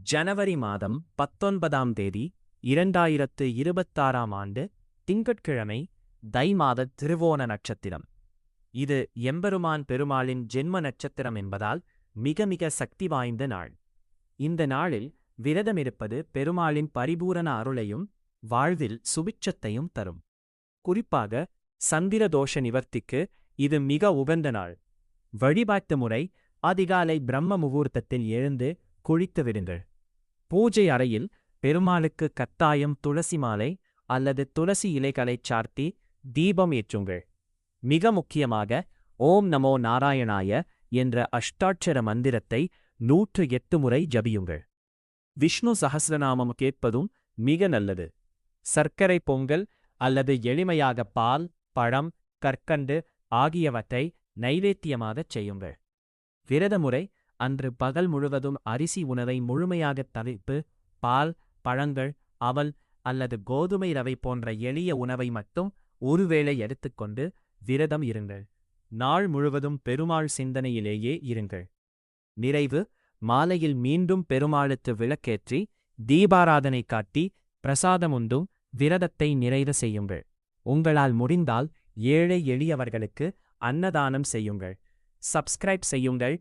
ஜனவரி மாதம் 19ஆம் தேதி 2026ஆம் ஆண்டு திங்கட்கிழமை தை மாத திருவோண நட்சத்திரம். இது எம்பெருமான் பெருமாளின் ஜென்ம நட்சத்திரம் என்பதால் மிக மிக சக்தி வாய்ந்த நாள். இந்த நாளில் விரதமிருப்பது பெருமாளின் பரிபூரண அருளையும் வாழ்வில் சுபிட்சத்தையும் தரும். குறிப்பாக சந்திர தோஷ நிவர்த்திக்கு இது மிக உகந்த நாள். வழிபாட்டு முறை: அதிகாலை பிரம்ம முகூர்த்தத்தில் எழுந்து குளித்து விடுங்கள். பூஜை அறையில் பெருமாளுக்கு கத்தாயம் துளசி மாலை அல்லது துளசி இலைகளைச் சார்த்தி தீபம் ஏற்றுங்கள். மிக முக்கியமாக ஓம் நமோ நாராயணாய என்ற அஷ்டாட்சர மந்திரத்தை 108 முறை ஜபியுங்கள். விஷ்ணு சஹஸ்ரநாமம் கேட்பதும் மிக நல்லது. சர்க்கரை பொங்கல் அல்லது எளிமையாக பால், பழம், கற்கண்டு ஆகியவற்றை நைவேத்தியமாகச் செய்யுங்கள். விரதமுறை: அன்று பகல் முழுவதும் அரிசி உணவை முழுமையாகத் தவிர்த்து பால், பழங்கள், அவல் அல்லது கோதுமை ரவை போன்ற எளிய உணவை மட்டும் ஒருவேளை எடுத்துக்கொண்டு விரதம் இருங்கள். நாள் முழுவதும் பெருமாள் சிந்தனையிலேயே இருங்கள். நிறைவு: மாலையில் மீண்டும் பெருமாளுக்கு விளக்கேற்றி தீபாராதனை காட்டி பிரசாதமுண்டும் விரதத்தை நிறைவு செய்யுங்கள். உங்களால் முடிந்தால் ஏழை எளியவர்களுக்கு அன்னதானம் செய்யுங்கள். சப்ஸ்கிரைப் செய்யுங்கள்.